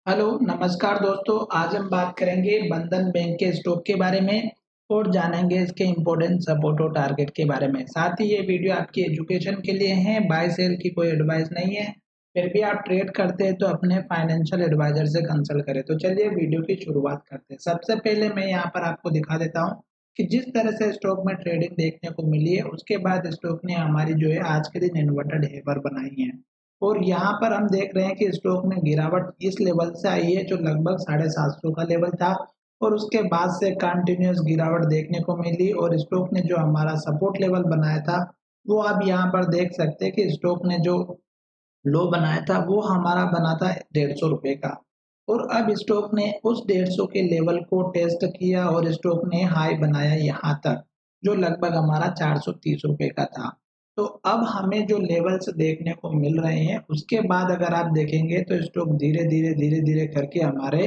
Hello, नमस्कार दोस्तों। आज हम बात करेंगे बंधन बैंक के स्टॉक के बारे में और जानेंगे इसके इम्पोर्टेंट सपोर्ट और टारगेट के बारे में। साथ ही ये वीडियो आपकी एजुकेशन के लिए है, बाय सेल की कोई एडवाइस नहीं है। फिर भी आप ट्रेड करते हैं तो अपने फाइनेंशियल एडवाइजर से कंसल्ट करें। तो चलिए वीडियो की शुरुआत करते हैं। सबसे पहले मैं यहाँ पर आपको दिखा देता हूँ कि जिस तरह से स्टॉक में ट्रेडिंग देखने को मिली है, उसके बाद स्टॉक ने हमारी जो है आज के दिन इन्वर्टेड हेवर बनाई है। और यहाँ पर हम देख रहे हैं कि स्टॉक में गिरावट इस लेवल से आई है जो लगभग 750 का लेवल था और उसके बाद से कंटिन्यूअस गिरावट देखने को मिली और स्टॉक ने जो हमारा सपोर्ट लेवल बनाया था वो आप यहाँ पर देख सकते हैं कि स्टॉक ने जो लो बनाया था वो हमारा बना था 150 रुपए का। और अब स्टॉक ने उस 150 के लेवल को टेस्ट किया और स्टॉक ने हाई बनाया यहाँ तक जो लगभग हमारा 430 रुपए का था। तो अब हमें जो लेवल्स देखने को मिल रहे हैं उसके बाद अगर आप देखेंगे तो स्टॉक धीरे धीरे करके हमारे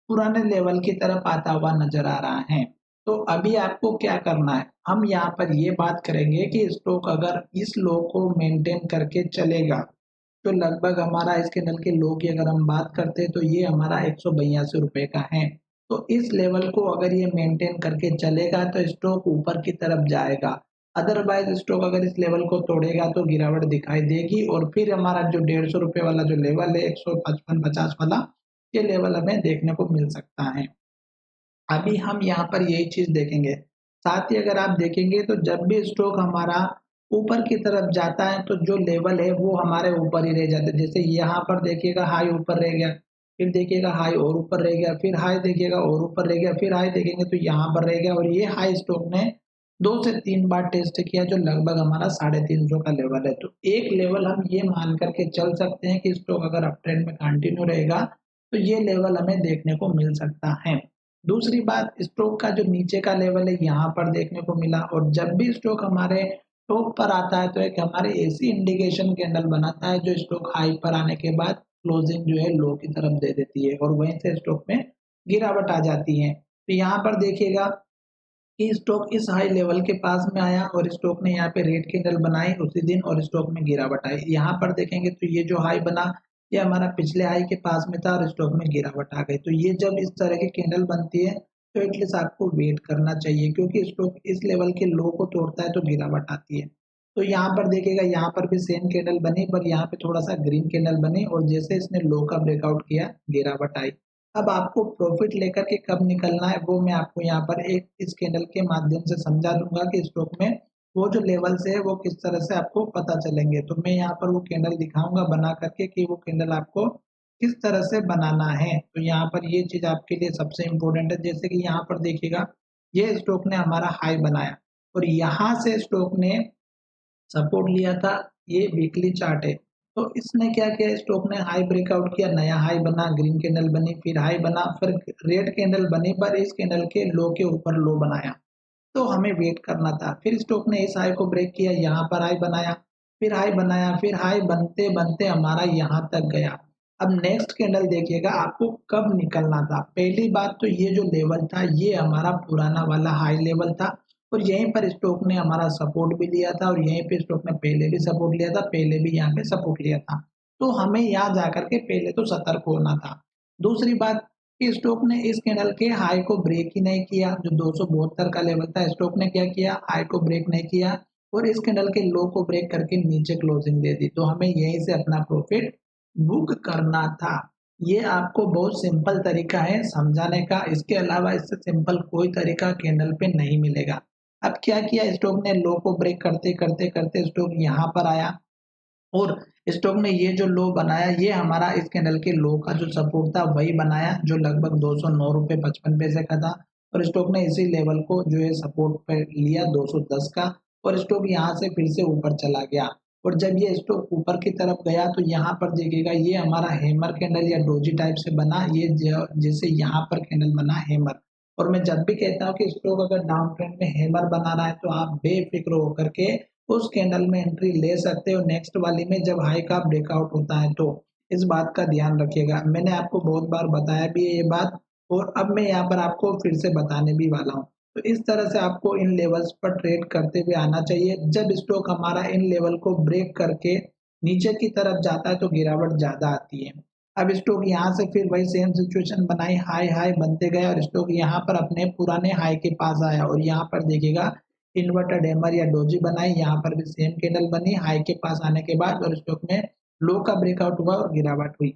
पुराने लेवल की तरफ आता हुआ नजर आ रहा है। तो अभी आपको क्या करना है, हम यहाँ पर ये बात करेंगे कि स्टॉक अगर इस लो को मेंटेन करके चलेगा तो लगभग हमारा इस कैंडल के लो की अगर हम बात करते हैं तो ये हमारा 182 रुपए का है। तो इस लेवल को अगर ये मेंटेन करके चलेगा तो स्टॉक ऊपर की तरफ जाएगा। अदरवाइज स्टॉक अगर इस लेवल को तोड़ेगा तो गिरावट दिखाई देगी और फिर हमारा जो 150 रुपए वाला जो लेवल है 155-50 वाला, ये लेवल हमें देखने को मिल सकता है। अभी हम यहाँ पर यही चीज़ देखेंगे। साथ ही अगर आप देखेंगे तो जब भी स्टॉक हमारा ऊपर की तरफ जाता है तो जो लेवल है वो हमारे ऊपर ही रह जाता है। जैसे यहाँ पर देखिएगा हाई ऊपर रह गया, फिर देखिएगा हाई और ऊपर रह गया, फिर हाई देखिएगा और ऊपर रह गया, फिर हाई देखेंगे तो यहाँ पर रह गया और ये हाई स्टॉक ने 2 से 3 बार टेस्ट किया जो लगभग हमारा 350 का लेवल है। तो एक लेवल हम ये मान करके चल सकते हैं कि स्टॉक अगर अप ट्रेंड में कंटिन्यू रहेगा तो ये लेवल हमें देखने को मिल सकता है। दूसरी बात, स्टॉक का जो नीचे का लेवल है यहाँ पर देखने को मिला और जब भी स्टॉक हमारे टॉप पर आता है तो एक हमारे ऐसी इंडिकेशन कैंडल बनाता है जो स्टॉक हाई पर आने के बाद क्लोजिंग जो है लो की तरफ दे देती है और वहीं से स्टॉक में गिरावट आ जाती है। तो यहाँ पर देखिएगा कि स्टॉक इस हाई लेवल के पास में आया और स्टॉक ने यहाँ पे रेड कैंडल बनाई उसी दिन और स्टॉक में गिरावट आई। यहाँ पर देखेंगे तो ये जो हाई बना ये हमारा पिछले हाई के पास में था और स्टॉक में गिरावट आ गई। तो ये जब इस तरह की कैंडल बनती है तो एटलीस्ट आपको वेट करना चाहिए क्योंकि स्टॉक इस लेवल के लो को तोड़ता है तो गिरावट आती है। तो यहाँ पर देखिएगा यहाँ पर भी सेम कैंडल बनी पर यहाँ पे थोड़ा सा ग्रीन कैंडल बनी और जैसे इसने लो का ब्रेकआउट किया गिरावट आई। अब आपको प्रॉफिट लेकर के कब निकलना है वो मैं आपको यहाँ पर एक इस कैंडल के माध्यम से समझा दूंगा कि स्टॉक में वो जो लेवल्स है वो किस तरह से आपको पता चलेंगे। तो मैं यहाँ पर वो कैंडल दिखाऊंगा बना करके कि वो कैंडल आपको किस तरह से बनाना है। तो यहाँ पर ये चीज आपके लिए सबसे इम्पोर्टेंट है। जैसे कि यहाँ पर देखिएगा ये स्टॉक ने हमारा हाई बनाया और यहाँ से स्टॉक ने सपोर्ट लिया था, ये वीकली चार्ट है। तो इसने क्या किया, स्टॉक ने हाई ब्रेकआउट किया, नया हाई बना, ग्रीन कैंडल बनी, फिर हाई बना, फिर रेड कैंडल बनी पर इस कैंडल के लो के ऊपर लो बनाया। तो हमें वेट करना था। फिर स्टॉक ने इस हाई को ब्रेक किया, यहाँ पर हाई बनाया, फिर हाई बनाया, फिर हाई बनते बनते हमारा यहाँ तक गया। अब नेक्स्ट कैंडल देखिएगा आपको कब निकलना था। पहली बात तो ये जो लेवल था ये हमारा पुराना वाला हाई लेवल था और यहीं पर स्टॉक ने हमारा सपोर्ट भी लिया था और यहीं पे स्टॉक ने पहले भी सपोर्ट लिया था, पहले भी यहाँ पे सपोर्ट लिया था। तो हमें यहाँ जाकर के पहले तो सतर्क होना था। दूसरी बात कि स्टॉक ने इस कैंडल के हाई को ब्रेक ही नहीं किया, जो 272 का लेवल था स्टॉक ने क्या किया, हाई को ब्रेक नहीं किया और इस कैंडल के लो को ब्रेक करके नीचे क्लोजिंग दे दी। तो हमें यहीं से अपना प्रॉफिट बुक करना था। ये आपको बहुत सिंपल तरीका है समझाने का, इसके अलावा इससे सिंपल कोई तरीका कैंडल पे नहीं मिलेगा। अब क्या किया, स्टॉक ने लो को ब्रेक करते करते करते स्टॉक यहाँ पर आया और स्टॉक ने ये जो लो बनाया ये हमारा इस कैंडल के लो का जो सपोर्ट था वही बनाया जो लगभग 209 रुपए 55 पैसे का था और स्टॉक ने इसी लेवल को जो है सपोर्ट पे लिया 210 का और स्टॉक यहाँ से फिर से ऊपर चला गया। और जब ये स्टॉक ऊपर की तरफ गया तो यहाँ पर देखिएगा ये हमारा हैमर कैंडल या डोजी टाइप से बना, ये जैसे यहाँ पर कैंडल बना हैमर। और मैं जब भी कहता हूँ कि स्टॉक अगर डाउन ट्रेंड में हैमर बना रहा है तो आप बेफिक्र होकर के उस कैंडल में एंट्री ले सकते हो नेक्स्ट वाली में जब हाई का ब्रेकआउट होता है। तो इस बात का ध्यान रखिएगा, मैंने आपको बहुत बार बताया भी है ये बात और अब मैं यहाँ पर आपको फिर से बताने भी वाला हूँ। तो इस तरह से आपको इन लेवल्स पर ट्रेड करते हुए आना चाहिए। जब स्टॉक हमारा इन लेवल को ब्रेक करके नीचे की तरफ जाता है तो गिरावट ज्यादा आती है। अब स्टॉक यहाँ से फिर वही सेम सिचुएशन बनाई, हाई हाई बनते गए और स्टॉक यहाँ पर अपने पुराने हाई के पास आया और यहाँ पर देखिएगा इन्वर्टेड हैमर या डोजी बनाई, यहाँ पर भी सेम कैंडल बनी हाई के पास आने के बाद और स्टॉक में लो का ब्रेकआउट हुआ और गिरावट हुई।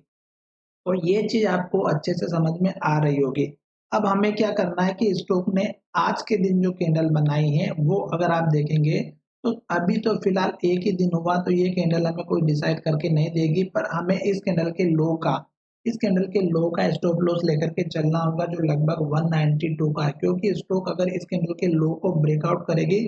और ये चीज आपको अच्छे से समझ में आ रही होगी। अब हमें क्या करना है कि स्टॉक ने आज के दिन जो कैंडल बनाई है वो अगर आप देखेंगे तो अभी तो फिलहाल एक ही दिन हुआ, तो ये कैंडल हमें कोई डिसाइड करके नहीं देगी, पर हमें इस कैंडल के लो का स्टॉप लॉस लेकर के चलना होगा जो लगभग 192 का है, क्योंकि स्टॉक अगर इस कैंडल के लो को ब्रेकआउट करेगी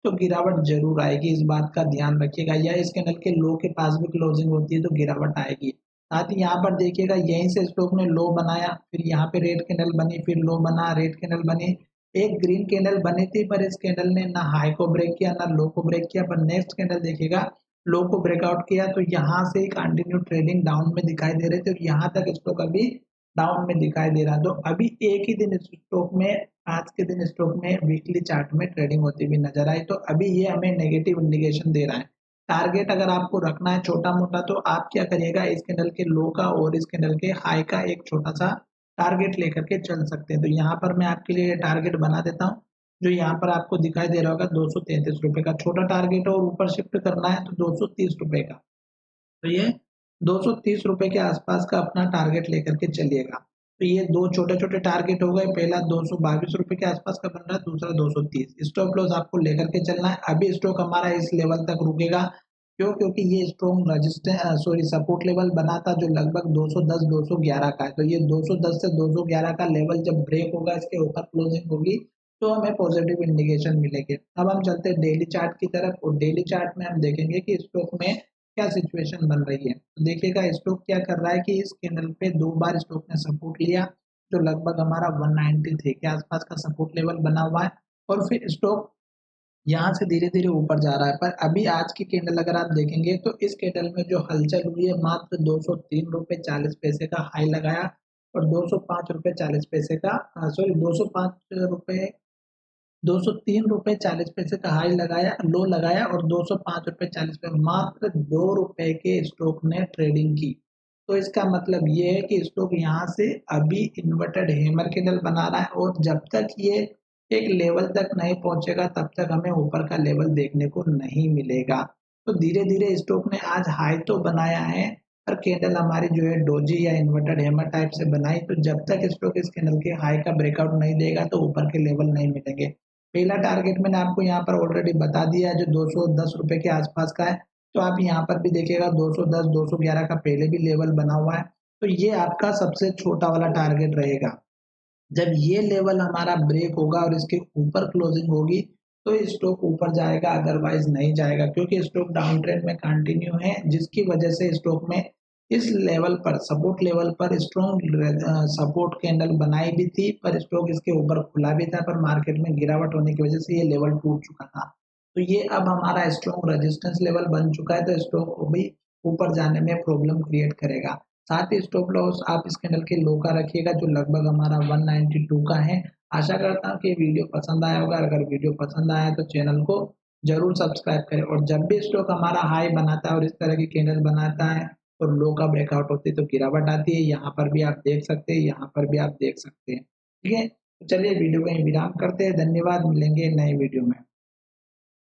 तो गिरावट जरूर आएगी, इस बात का ध्यान रखिएगा। या इस कैंडल के लो के पास भी क्लोजिंग होती है तो गिरावट आएगी। साथ ही यहाँ पर देखिएगा यहीं से स्टॉक ने लो बनाया, फिर यहाँ पे रेड कैंडल बनी, फिर लो बना, रेड कैंडल बनी, एक ग्रीन कैंडल बनी थी, पर इस कैंडल ने ना हाई को ब्रेक किया ना लो को ब्रेक किया, पर नेक्स्ट कैंडल देखिएगा लो को ब्रेकआउट किया, तो यहाँ से कंटिन्यू ट्रेडिंग डाउन में दिखाई दे रहे थे और यहाँ तक स्टॉक अभी डाउन में दिखाई दे रहा। तो अभी एक ही दिन स्टॉक में, आज के दिन स्टॉक में वीकली चार्ट में ट्रेडिंग होती हुई नजर आई, तो अभी ये हमें नेगेटिव इंडिकेशन दे रहा है। टारगेट अगर आपको रखना है छोटा मोटा तो आप क्या करिएगा, इस कैंडल के लो का और इस कैंडल के हाई का एक छोटा सा टारगेट लेकर के चल सकते हैं। तो यहाँ पर मैं आपके लिए टारगेट बना देता हूँ, जो यहाँ पर आपको दिखाई दे रहा होगा 233 रुपए का छोटा टारगेट है और ऊपर शिफ्ट करना है तो 230 रुपए का। तो ये 230 रुपए के आसपास का अपना टारगेट लेकर के चलिएगा। तो ये दो छोटे छोटे टारगेट हो गए, पहला 222 रुपए के आसपास का बन रहा है, दूसरा 230। स्टॉप लॉस आपको लेकर के चलना है। अभी स्टॉक हमारा इस लेवल तक रुकेगा, क्यों? क्योंकि ये स्ट्रॉन्ग रजिस्टेंस सपोर्ट लेवल बना था जो लगभग 210 211 का है। तो ये 210 से 211 का लेवल जब ब्रेक होगा, इसके ऊपर क्लोजिंग होगी तो हमें पॉजिटिव इंडिकेशन मिलेंगे। अब हम चलते हैं डेली चार्ट की तरफ और डेली चार्ट में हम देखेंगे कि स्टॉक में क्या सिचुएशन बन रही है। तो देखिएगा स्टॉक क्या कर रहा है कि इस कैंडल पे दो बार स्टॉक ने सपोर्ट लिया जो लगभग हमारा 193 के आसपास का सपोर्ट लेवल बना हुआ है और फिर स्टॉक यहाँ से धीरे धीरे ऊपर जा रहा है। पर अभी आज की कैंडल अगर आप देखेंगे तो इस कैंडल में जो हलचल हुई है, मात्र 203 रुपए 40 पैसे का हाई लगाया और 205 रुपए 40 पैसे का, सॉरी 203 रुपए 40 पैसे का हाई लगाया, लो लगाया और 205 रुपए 40 पैसे, मात्र 2 रुपए के स्टॉक ने ट्रेडिंग की। तो इसका मतलब ये है कि स्टॉक यहाँ से अभी इन्वर्टेड हैमर कैंडल बना रहा है और जब तक ये एक लेवल तक नहीं पहुंचेगा तब तक हमें ऊपर का लेवल देखने को नहीं मिलेगा। तो धीरे धीरे स्टॉक ने आज हाई तो बनाया है, पर कैंडल हमारी जो है डोजी या इन्वर्टेड हैमर टाइप से बनाई, तो जब तक स्टॉक इस कैंडल के हाई का ब्रेकआउट नहीं देगा तो ऊपर के लेवल नहीं मिलेंगे। पहला टारगेट मैंने आपको यहाँ पर ऑलरेडी बता दिया है जो 210 रुपए के आसपास का है। तो आप यहाँ पर भी देखिएगा 210 211 का पहले भी लेवल बना हुआ है, तो ये आपका सबसे छोटा वाला टारगेट रहेगा। जब ये लेवल हमारा ब्रेक होगा और इसके ऊपर क्लोजिंग होगी तो स्टॉक ऊपर जाएगा, अदरवाइज नहीं जाएगा, क्योंकि स्टॉक डाउन ट्रेंड में कंटिन्यू है, जिसकी वजह से स्टॉक में इस लेवल पर सपोर्ट लेवल पर स्ट्रॉन्ग सपोर्ट कैंडल बनाई भी थी, पर स्टॉक इसके ऊपर खुला भी था, पर मार्केट में गिरावट होने की वजह से ये लेवल टूट चुका था। तो ये अब हमारा स्ट्रॉन्ग रेजिस्टेंस लेवल बन चुका है, तो स्टॉक को भी ऊपर जाने में प्रॉब्लम क्रिएट करेगा। साथ ही स्टॉप लॉस आप इस कैंडल के लो का रखिएगा जो लगभग हमारा 192 का है। आशा करता हूँ कि वीडियो पसंद आया होगा। अगर वीडियो पसंद आया तो चैनल को जरूर सब्सक्राइब करें और जब भी स्टॉक हमारा हाई बनाता है और इस तरह की कैंडल बनाता है और लो का ब्रेकआउट होती है तो गिरावट आती है। यहाँ पर भी आप देख सकते हैं, यहाँ पर भी आप देख सकते हैं। ठीक है, तो चलिए वीडियो को यहीं विराम करते हैं। धन्यवाद, मिलेंगे नए वीडियो में।